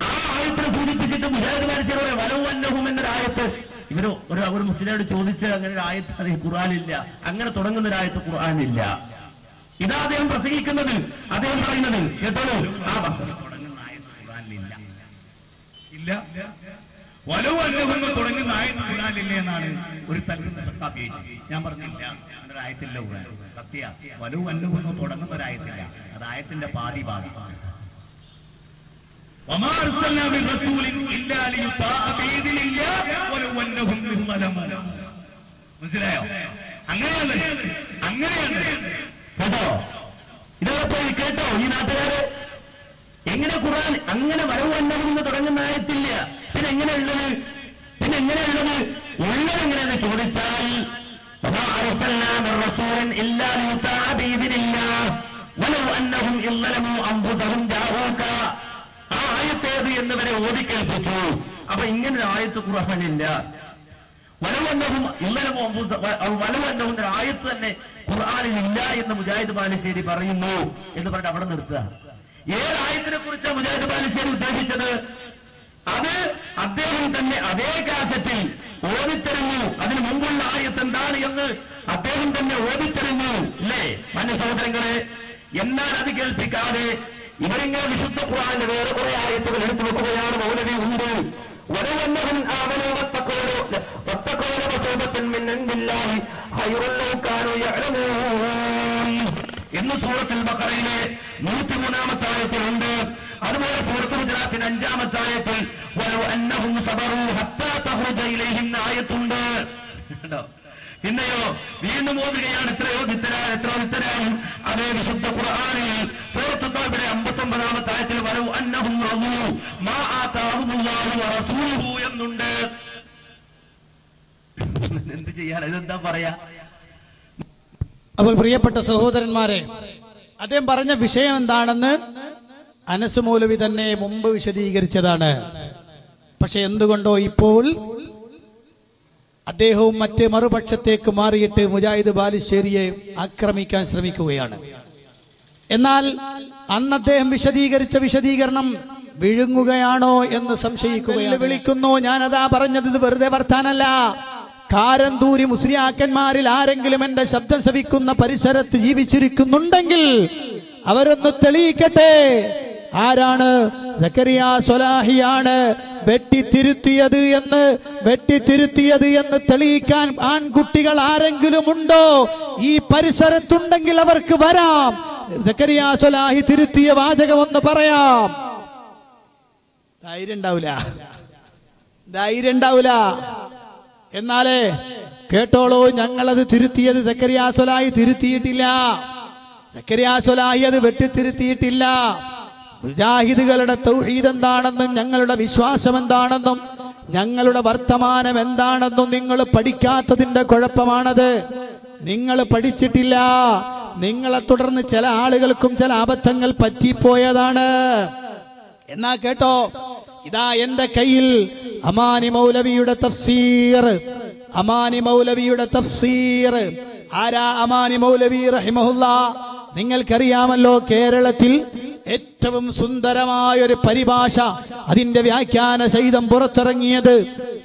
ആ ആയത്തിനെ സൂചിപ്പിച്ചിട്ട് മുജാഹിദുമാർ ചിലവരെ വലവു അന്നഹും എന്നൊരായത്ത് ഇവര് ഒരു മുസ്ലിമോട് ചോദിച്ച് അങ്ങനെ ഒരു ആയത്ത് അത് ഖുർആനില്ല, അങ്ങനെ തുടങ്ങുന്ന ഒരായത്ത് ഖുർആനില്ല. ഇതാ അദ്ദേഹം പ്രസംഗിക്കുന്നത്. അദ്ദേഹം പറയുന്നത് കേട്ടോളൂ. ആ തുടങ്ങുന്ന ആയത്ത് ഖുർആനിലില്ല. വലവു അന്നഹും തുടങ്ങുന്ന ആയത്ത് ഖുർആനില്ല എന്നാണ് ഒരു സ്ഥലത്ത് ഞാൻ പറഞ്ഞില്ല. അങ്ങനെ ആയത്തില്ല ഖുർആൻ. സത്യ വലവു അന്നഹും തുടങ്ങുന്ന ഒരായത്തില്ല. അത് ആയത്തിന്റെ പാതി. മനസ്സിലായോ? അങ്ങനെയാണ് കേട്ടോ. ഇതൊക്കെ പോയി കേട്ടോ. ഈ നാട്ടുകാര് പിന്നെ ഖുർആൻ അങ്ങനെ വരവന്നവെന്ന് തുടങ്ങുന്ന ആയത്തില്ല. പിന്നെ എങ്ങനെയുള്ളത് ഉള്ളതെങ്ങനെയെന്ന് ചോദിച്ചാൽ ആ ആയത്തേത് എന്നിവരെ ഓതിക്കേൽപ്പിച്ചു. അപ്പൊ ഇങ്ങനൊരു ആയത്ത് ഖുർആനില്ല. വലവന്നവും ഒരു ആയത്ത് തന്നെ ഖുർആനിൽ ഇല്ല എന്ന് മുജാഹിദ് ബാലുശ്ശേരി പറയുന്നു എന്ന് പറഞ്ഞിട്ട് അവിടെ നിർത്തുക. ഏതായത്തിനെ കുറിച്ചാണ് മുജാഹിദ് ബാലുശ്ശേരി ഉദ്ദേശിച്ചത്? അത് അദ്ദേഹം തന്നെ അതേ കാസറ്റിൽ ഓടിത്തെരഞ്ഞു. അതിന് മുമ്പുള്ള ആയത്ത് എന്താണ് എന്ന് അദ്ദേഹം തന്നെ ഓടിത്തെരഞ്ഞു അല്ലേ മാന്യ സഹോദരങ്ങളെ? എന്നാൽ അത് കേൾപ്പിക്കാതെ ഇവരിങ്ങനെ വിശുദ്ധ ഖുർആനിന്റെ വേറെ കുറെ ആയത്തുകൾ എടുത്തു വെക്കുകയാണ്. മൗലവി ഉണ്ട് വരവന്നവൻ ആവനോ എന്ന് സൂറത്തുൽ ബഖറയിലെ 103-ാമത്തെ ആയത്തിലുണ്ട്. അതുപോലെ സൂറത്തുൽ ഹുജറാത്തിന്റെ 5-ാമത്തെ ആയത്തിൽ വലവന്നഹും സബറൂ ഹത്താ തഖ്റുജ ഇലൈഹിം ആയത്തുണ്ട്. പിന്നെയോ വീണ്ടും ഓതുകയാണ്. എത്രയോ വിത്തരായും അതേ വിശുദ്ധ ഖുർആനിൽ സൂറത്തുൽ തൗബയുടെ 59-ാമത്തെ ആയത്തിൽ വലവന്നഹും റളൂ മാ ആതാഹുമുല്ലാഹു വറസൂലുഹു എന്നുണ്ട്. എന്ത് ചെയ്യാൻ? ഇതെന്താ പറയാ? അപ്പോൾ പ്രിയപ്പെട്ട സഹോദരന്മാരെ, അദ്ദേഹം പറഞ്ഞ വിഷയം എന്താണെന്ന് അനസ് മൗലവി തന്നെ മുമ്പ് വിശദീകരിച്ചതാണ്. പക്ഷെ എന്തുകൊണ്ടോ ഇപ്പോൾ അദ്ദേഹവും മറ്റ് മറുപക്ഷത്തേക്ക് മാറിയിട്ട് മുജാഹിദ് ബാലുശ്ശേരിയെ ആക്രമിക്കാൻ ശ്രമിക്കുകയാണ്. എന്നാൽ അന്ന് അദ്ദേഹം വിശദീകരിച്ച വിശദീകരണം വിഴുങ്ങുകയാണോ എന്ന് സംശയിക്കുകയാണ്. വിളിക്കുന്നു, ഞാനതാ പറഞ്ഞത്, ഇത് വെറുതെ വർത്താനല്ല. കാരന്തൂരി മുസ്ലിയാക്കന്മാരിൽ ആരെങ്കിലും എന്റെ ശബ്ദം ശ്രവിക്കുന്ന പരിസരത്ത് ജീവിച്ചിരിക്കുന്നുണ്ടെങ്കിൽ അവരൊന്ന് തെളിയിക്കട്ടെ. ആരാണ്? സക്കരിയ സ്വലാഹിയാണ് വെട്ടിത്തിരുത്തിയത് എന്ന് തെളിയിക്കാൻ ആൺകുട്ടികൾ ആരെങ്കിലും ഉണ്ടോ ഈ പരിസരത്തുണ്ടെങ്കിൽ അവർക്ക് വരാം. സക്കരിയ സ്വലാഹി തിരുത്തിയ വാചകം ഒന്ന് പറയാം. ധൈര്യം ഉണ്ടാവില്ല. എന്നാലേ കേട്ടോളൂ, ഞങ്ങളത് തിരുത്തിയത് സക്കരിയ സ്വലാഹി തിരുത്തിയിട്ടില്ല. സക്കരിയ സ്വലാഹി അത് വെട്ടിത്തിരുത്തിയിട്ടില്ല. മുജാഹിദുകളുടെ തൗഹീദ് എന്താണെന്നും ഞങ്ങളുടെ വിശ്വാസം എന്താണെന്നും ഞങ്ങളുടെ വർത്തമാനം എന്താണെന്നും നിങ്ങൾ പഠിക്കാത്തതിന്റെ കുഴപ്പമാണത്. നിങ്ങൾ പഠിച്ചിട്ടില്ല. നിങ്ങളെ തുടർന്ന് ചില ആളുകൾക്കും ചില അബദ്ധങ്ങൾ പറ്റിപ്പോയതാണ്. എന്നാ കേട്ടോ, ഇതാ എന്റെ കയ്യിൽ അമാനി മൗലവിയുടെ തഫ്സീർ. ആരാ അമാനി മൗലവി റഹിമഹുല്ലാ? നിങ്ങൾക്കറിയാമല്ലോ, കേരളത്തിൽ ഏറ്റവും സുന്ദരമായൊരു പരിഭാഷ, അതിന്റെ വ്യാഖ്യാന സഹിതം പുറത്തിറങ്ങിയത്,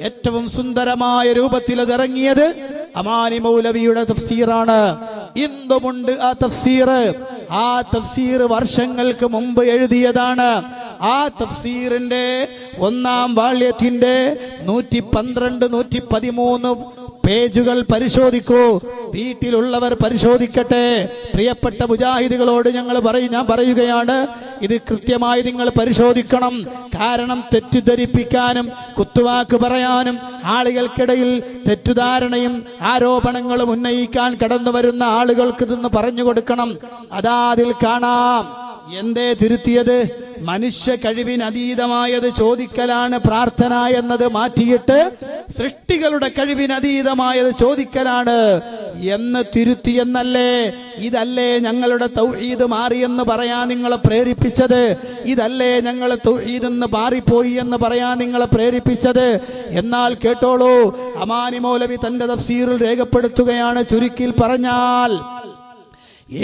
ഏറ്റവും സുന്ദരമായ രൂപത്തിൽ അത് ഇറങ്ങിയത് അമാനി മൗലവിയുടെ തഫ്സീറാണ്. ഇന്നുമുണ്ട് ആ തഫ്സീർ. ആ തഫ്സീർ വർഷങ്ങൾക്ക് മുമ്പ് എഴുതിയതാണ്. ആ തഫ്സീറിന്റെ 1-ാം വാള്യത്തിന്റെ 112, 113 പേജുകൾ പരിശോധിക്കൂ. വീട്ടിലുള്ളവർ പരിശോധിക്കട്ടെ. പ്രിയപ്പെട്ട മുജാഹിദുകളോട് ഞാൻ പറയുകയാണ്, ഇത് കൃത്യമായി നിങ്ങൾ പരിശോധിക്കണം. കാരണം തെറ്റിദ്ധരിപ്പിക്കാനും കുത്തുവാക്ക് പറയാനും ആളുകൾക്കിടയിൽ തെറ്റുധാരണയും ആരോപണങ്ങളും ഉന്നയിക്കാൻ കടന്നു വരുന്ന ആളുകൾക്ക് ഇതൊന്ന് പറഞ്ഞു കൊടുക്കണം. അതാ അതിൽ കാണാം. എന്തേ തിരുത്തിയത്? മനുഷ്യ കഴിവിനതീതമായത് ചോദിക്കലാണ് പ്രാർത്ഥന എന്നത് മാറ്റിയിട്ട് സൃഷ്ടികളുടെ കഴിവിനതീതമായത് ചോദിക്കലാണ് എന്ന് തിരുത്തിയെന്നല്ലേ? ഇതല്ലേ ഞങ്ങളുടെ തൗഹീദ് മാറിയെന്ന് പറയാൻ നിങ്ങളെ പ്രേരിപ്പിച്ചത്? ഇതല്ലേ ഞങ്ങൾ തൗഹീദ് എന്ന് മാറിപ്പോയി എന്ന് പറയാൻ നിങ്ങളെ പ്രേരിപ്പിച്ചത്? എന്നാൽ കേട്ടോളൂ, അമാനി മൗലവി തന്റെ തഫ്സീറിൽ രേഖപ്പെടുത്തുകയാണ്. ചുരുക്കിൽ പറഞ്ഞാൽ,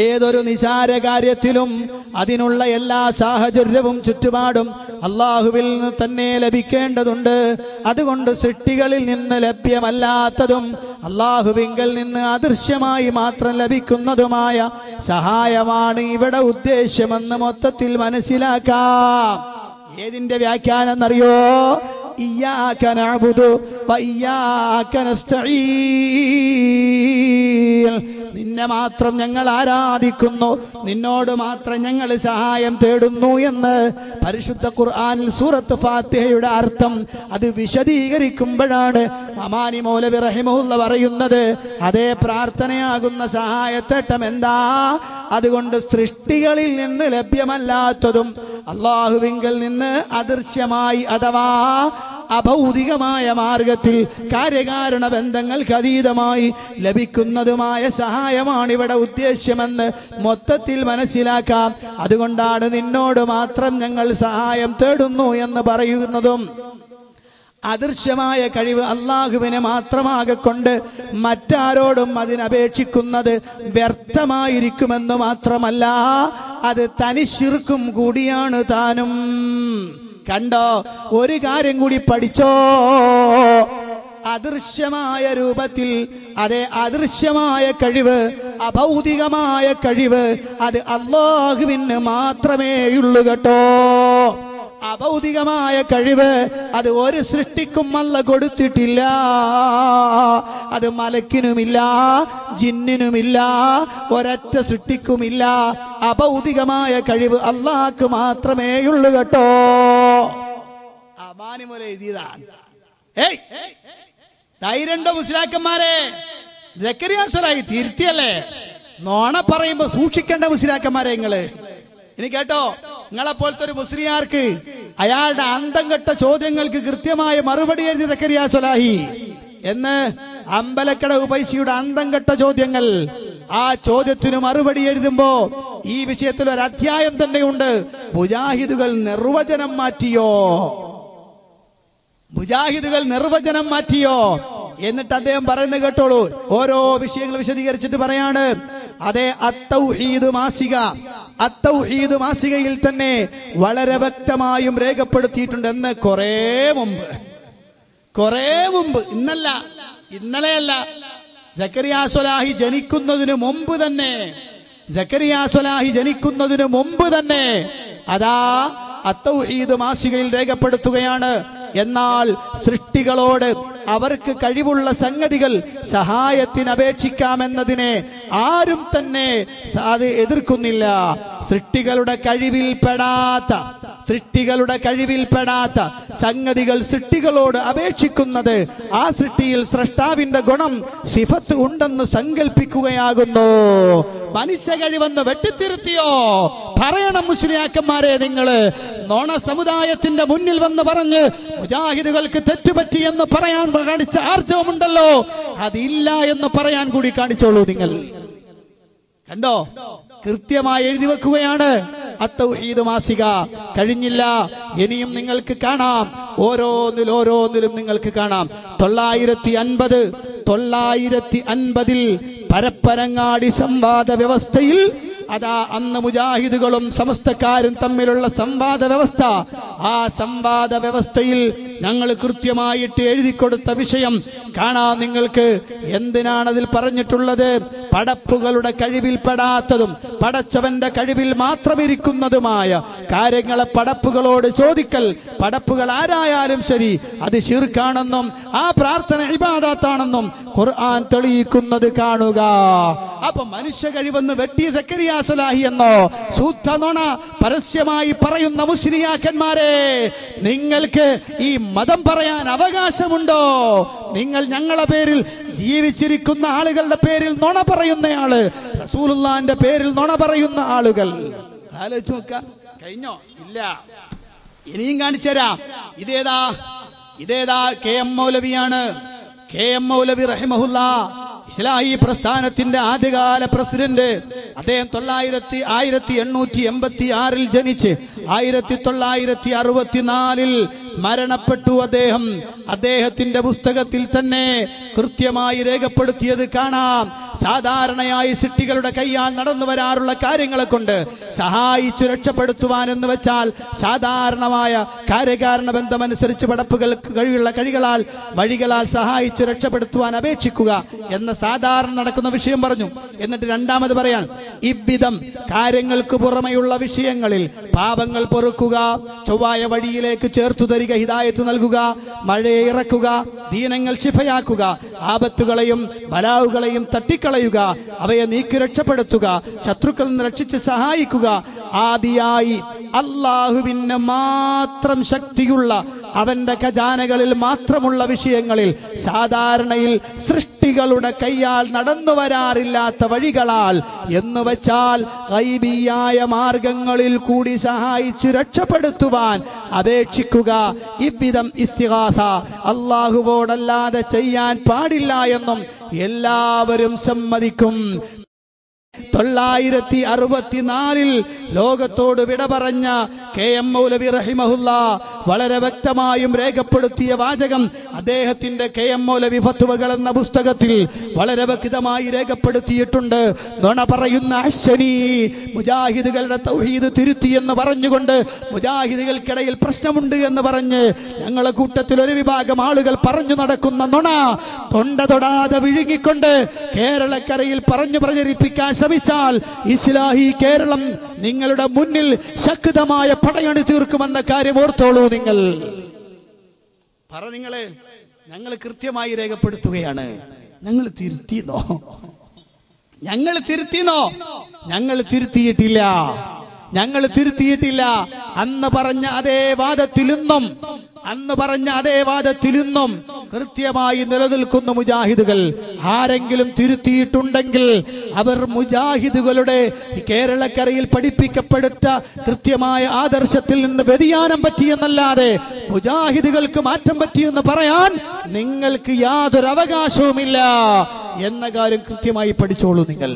ഏതൊരു നിസാര കാര്യത്തിലും അതിനുള്ള എല്ലാ സാഹചര്യവും ചുറ്റുപാടും അള്ളാഹുവിൽ നിന്ന് തന്നെ ലഭിക്കേണ്ടതുണ്ട്. അതുകൊണ്ട് സൃഷ്ടികളിൽ നിന്ന് ലഭ്യമല്ലാത്തതും അള്ളാഹുവിങ്കൽ നിന്ന് അദൃശ്യമായി മാത്രം ലഭിക്കുന്നതുമായ സഹായമാണ് ഇവിടെ ഉദ്ദേശ്യമെന്ന് മൊത്തത്തിൽ മനസ്സിലാക്കാം. ഏതിന്റെ വ്യാഖ്യാനം എന്നറിയോ? ഇയ്യാക നഅ്ബുദു വ ഇയ്യാക നസ്തഈൻ. നിന്നെ മാത്രം ഞങ്ങൾ ആരാധിക്കുന്നു, നിന്നോട് മാത്രം ഞങ്ങൾ സഹായം തേടുന്നു എന്ന് പരിശുദ്ധ ഖുർആനിൽ സൂറത്ത് ഫാത്തിഹയുടെ അർത്ഥം അത് വിശദീകരിക്കുമ്പോഴാണ് അമാനി മൗലവി റഹിമഹുല്ല പറയുന്നത്, അതേ പ്രാർത്ഥനയാകുന്ന സഹായത്തേട്ടം എന്താ? അതുകൊണ്ട് സൃഷ്ടികളിൽ നിന്ന് ലഭ്യമല്ലാത്തതും അള്ളാഹുവിങ്കൽ നിന്ന് അദൃശ്യമായി അഥവാ അഭൗതികമായ മാർഗത്തിൽ കാര്യകാരണ ബന്ധങ്ങൾക്ക് അതീതമായി ലഭിക്കുന്നതുമായ സഹായമാണ് ഇവിടെ ഉദ്ദേശ്യമെന്ന് മൊത്തത്തിൽ മനസ്സിലാക്കാം. അതുകൊണ്ടാണ് നിന്നോട് മാത്രം ഞങ്ങൾ സഹായം തേടുന്നു എന്ന് പറയുന്നതും. അദൃശ്യമായ കഴിവ് അള്ളാഹുവിനെ മാത്രമാകൊണ്ട് മറ്റാരോടും അതിനപേക്ഷിക്കുന്നത് വ്യർത്ഥമായിരിക്കുമെന്ന് മാത്രമല്ല, അത് തനിശിർക്കും കൂടിയാണ് താനും. കണ്ടോ, ഒരു കാര്യം കൂടി പഠിച്ചോ. അദൃശ്യമായ രൂപത്തിൽ, അതെ, അദൃശ്യമായ കഴിവ്, അഭൗതികമായ കഴിവ് അത് അല്ലാഹുവിന് മാത്രമേയുള്ളൂ കേട്ടോ. അഭൗതികമായ കഴിവ് അത് ഒരു സൃഷ്ടിക്കും അല്ല കൊടുത്തിട്ടില്ല. അത് മലക്കിനുമില്ല, ജിന്നിനുമില്ല, ഒരൊറ്റ സൃഷ്ടിക്കുമില്ല. അഭൗതികമായ കഴിവ് അല്ലാഹ്ക്ക് മാത്രമേയുള്ളൂ കേട്ടോ. അമാനിമല എഴുതിയതാണ്. ധൈര്യണ്ടോ മുസ്ലിയാക്കന്മാരെ? സക്കരിയ സ്വലാഹി തിരുത്തിയല്ലേ? നോണ പറയുമ്പോ സൂക്ഷിക്കേണ്ട മുസ്ലിയാക്കന്മാരെ നിങ്ങള്. ഇനി കേട്ടോ, നിങ്ങളെപ്പോലത്തെ ഒരു മുസ്ലിയാർക്ക് അയാളുടെ അന്തം കെട്ട ചോദ്യങ്ങൾക്ക് കൃത്യമായ മറുപടി എഴുതി സക്കരിയ സ്വലാഹി എന്ന് അമ്പലക്കട ഉപൈസിയുടെ അന്തം കെട്ട ചോദ്യങ്ങൾ. ആ ചോദ്യത്തിന് മറുപടി എഴുതുമ്പോ ഈ വിഷയത്തിൽ ഒരു അധ്യായം തന്നെയുണ്ട്. മുജാഹിദുകൾ നിർവചനം മാറ്റിയോ, മുജാഹിദുകൾ നിർവചനം മാറ്റിയോ എന്നിട്ട് അദ്ദേഹം പറയുന്നത് കേട്ടോളൂ. ഓരോ വിഷയങ്ങൾ വിശദീകരിച്ചിട്ട് പറയാണ്. അതെ, അത്തൗഹീദ് മാസിക, അത്തൗഹീദ് മാസികയിൽ തന്നെ വളരെ വ്യക്തമായും രേഖപ്പെടുത്തിയിട്ടുണ്ട്. എന്ന് കുറേ മുമ്പ്, ഇന്നലെയല്ല, സക്കരിയ സ്വലാഹി ജനിക്കുന്നതിന് മുമ്പ് തന്നെ, സക്കരിയ സ്വലാഹി ജനിക്കുന്നതിന് മുമ്പ് തന്നെ അതാ അത്തൗഹീദ് മാസികയിൽ രേഖപ്പെടുത്തുകയാണ്. എന്നാൽ സൃഷ്ടികളോട് അവർക്ക് കഴിവുള്ള സംഗതികൾ സഹായത്തിന് അപേക്ഷിക്കാമെന്നതിനെ ആരും തന്നെ അത് എതിർക്കുന്നില്ല. സൃഷ്ടികളുടെ കഴിവിൽപ്പെടാത്ത സംഗതികൾ സൃഷ്ടികളോട് അപേക്ഷിക്കുന്നത് ആ സൃഷ്ടിയിൽ സ്രഷ്ടാവിന്റെ ഗുണം സിഫത്ത് ഉണ്ടെന്ന് സങ്കല്പിക്കുകയാകുന്നു. മനുഷ്യ കഴിവെന്ന് വെട്ടിത്തിരുത്തിയോ? പറയണം മുസ്ലിയാക്കന്മാരെ നിങ്ങള്. നോണ സമുദായത്തിന്റെ മുന്നിൽ വന്ന് പറഞ്ഞ് മുജാഹിദുകൾക്ക് തെറ്റുപറ്റി എന്ന് പറയാൻ കാണിച്ച ആർജവമുണ്ടല്ലോ, അതില്ല എന്ന് പറയാൻ കൂടി കാണിച്ചോളൂ നിങ്ങൾ. കണ്ടോ, കൃത്യമായി എഴുതി വെക്കുകയാണ് അത്തൗഹീദ് മാസിക. കഴിഞ്ഞില്ല, ഇനിയും നിങ്ങൾക്ക് കാണാം. ഓരോന്നിലും നിങ്ങൾക്ക് കാണാം. 950 പരപ്പരങ്ങാടി സംവാദ വ്യവസ്ഥയിൽ അതാ അന്ന് മുജാഹിദുകളും സമസ്തക്കാരും തമ്മിലുള്ള സംവാദ വ്യവസ്ഥ, ആ സംവാദ വ്യവസ്ഥയിൽ ഞങ്ങൾ കൃത്യമായിട്ട് എഴുതി കൊടുത്ത വിഷയം കാണാം നിങ്ങൾക്ക്. എന്തിനാണ് അതിൽ പറഞ്ഞിട്ടുള്ളത്? പടപ്പുകളുടെ കഴിവിൽപ്പെടാത്തതും പടച്ചവന്റെ കഴിവിൽ മാത്രമിരിക്കുന്നതുമായ കാര്യങ്ങളെ പടപ്പുകളോട് ചോദിക്കൽ, പടപ്പുകൾ ആരായാലും ശരി, അത് ശിർക്കാണെന്നും ആ പ്രാർത്ഥന ഇബാദത്താണെന്നും ഖുർആൻ തെളിയിക്കുന്നത് കാണുക. അപ്പൊ മനുഷ്യ കഴിവെന്ന് വെട്ടിയ സക്കരിയ സ്വലാഹി എന്നോ ശുദ്ധ നുണ പരസ്യമായി പറയുന്ന മുസ്ലിയാക്കന്മാരെ, നിങ്ങൾക്ക് ഈ മതം പറയാൻ അവകാശമുണ്ടോ? നിങ്ങൾ ഞങ്ങളുടെ പേരിൽ, ജീവിച്ചിരിക്കുന്ന ആളുകളുടെ പേരിൽ നുണ പറയുന്നയാള്, റസൂലുള്ളാഹിന്റെ പേരിൽ നുണ പറയുന്ന ആളുകൾ. ആലോചിച്ച് നോക്ക. കഴിഞ്ഞോ? ഇല്ല, ഇനിയും കാണിച്ചു തരാം. ഇതേതാ KM മൗലവിയാണ്. KM മൗലവി റഹിമഹുല്ലാ ഇസ്ലാഹി പ്രസ്ഥാനത്തിന്റെ ആദ്യകാല പ്രസിഡന്റ്. അദ്ദേഹം 1886 ജനിച്ച് 1964 മരണപ്പെട്ടു. അദ്ദേഹത്തിന്റെ പുസ്തകത്തിൽ തന്നെ കൃത്യമായി രേഖപ്പെടുത്തിയത് കാണാം. സാധാരണയായി സൃഷ്ടികളുടെ കയ്യാൽ നടന്നു വരാറുള്ള കാര്യങ്ങളെ കൊണ്ട് സഹായിച്ചു രക്ഷപ്പെടുത്തുവാൻ എന്ന് വെച്ചാൽ സാധാരണമായ കാര്യകാരണ ബന്ധമനുസരിച്ച് പടപ്പുകൾക്ക് കഴിവുള്ള വഴികളാൽ സഹായിച്ചു രക്ഷപ്പെടുത്തുവാൻ അപേക്ഷിക്കുക എന്ന സാധാരണ നടക്കുന്ന വിഷയം പറഞ്ഞു. എന്നിട്ട് രണ്ടാമത് പറയാൻ, ഇவ்விதം കാര്യങ്ങൾക്ക് പുറമെയുള്ള വിഷയങ്ങളിൽ പാപങ്ങൾ പൊറുക്കുക, ചൊവ്വായ വഴിയിലേക്ക് ചേർത്തു തരിക, ഹിദായത്ത് നൽകുക, മഴയെ ഇറക്കുക, ദീനങ്ങൾ ശിഫയാക്കുക, ആപത്തുകളെയും ബലാവുകളെയും തട്ടിക്കളയുക, അവയെ നീക്കി രക്ഷപ്പെടുത്തുക, ശത്രുക്കളിൽ നിന്ന് രക്ഷിച്ച് സഹായിക്കുക, ആദിയായി അല്ലാഹുവിന് മാത്രം ശക്തിയുള്ള അവന്റെ ഖജാനകളിൽ മാത്രമുള്ള വിഷയങ്ങളിൽ സാധാരണയിൽ സൃഷ്ടികളുടെ കൈയാൽ നടന്നു വരാറില്ലാത്ത വഴികളാൽ എന്ന് വെച്ചാൽ ഗൈബിയായ മാർഗങ്ങളിൽ കൂടി സഹായിച്ചു രക്ഷപ്പെടുത്തുവാൻ അപേക്ഷിക്കുക. ഇவ்விதം ഇസ്തിഗാസ അല്ലാഹുവോടല്ലാതെ ചെയ്യാൻ പാടില്ല എന്നും എല്ലാവരും സമ്മതിക്കും. 964 ലോകത്തോട് വിട പറഞ്ഞ KM മൗലവി റഹിമഹുല്ലാ വളരെ വ്യക്തമായും രേഖപ്പെടുത്തിയ വാചകം അദ്ദേഹത്തിന്റെ KM മൗലവി ഫത്വകൾ എന്ന പുസ്തകത്തിൽ വളരെ വ്യക്തമായി രേഖപ്പെടുത്തിയിട്ടുണ്ട്. നുണ പറയുന്ന അശ്വനി മുജാഹിദുകളുടെ തൗഹീദ് തിരുത്തി എന്ന് പറഞ്ഞുകൊണ്ട് മുജാഹിദുകൾക്കിടയിൽ പ്രശ്നമുണ്ട് എന്ന് പറഞ്ഞ് ഞങ്ങളെ കൂട്ടത്തിൽ ഒരു വിഭാഗം ആളുകൾ പറഞ്ഞു നടക്കുന്ന നുണ തൊണ്ട തൊടാതെ വിഴുങ്ങിക്കൊണ്ട് കേരളക്കരയിൽ പറഞ്ഞു പ്രചരിപ്പിക്കാൻ ശ്രമിച്ചാൽ ഇസ്ലാഹി കേരളം നിങ്ങളുടെ മുന്നിൽ ശക്തമായ പടയണി തീർക്കുമെന്ന കാര്യം ഓർത്തോളൂ. നിങ്ങൾ നിങ്ങളെ ഞങ്ങൾ കൃത്യമായി രേഖപ്പെടുത്തുകയാണ്. ഞങ്ങൾ തിരുത്തിയെന്നോ? ഞങ്ങൾ തിരുത്തിയിട്ടില്ല. അന്ന് പറഞ്ഞ അതേ വാദത്തിൽ ഇന്നും കൃത്യമായി നിലനിൽക്കുന്ന മുജാഹിദുകൾ. ആരെങ്കിലും തിരുത്തിയിട്ടുണ്ടെങ്കിൽ അവർ മുജാഹിദുകളുടെ കേരളക്കരയിൽ പഠിപ്പിക്കപ്പെടുത്ത കൃത്യമായ ആദർശത്തിൽ നിന്ന് വ്യതിയാനം പറ്റിയെന്നല്ലാതെ മുജാഹിദുകൾക്ക് മാറ്റം പറ്റിയെന്ന് പറയാൻ നിങ്ങൾക്ക് യാതൊരു അവകാശവുമില്ല എന്ന കാര്യം കൃത്യമായി പഠിച്ചോളൂ നിങ്ങൾ.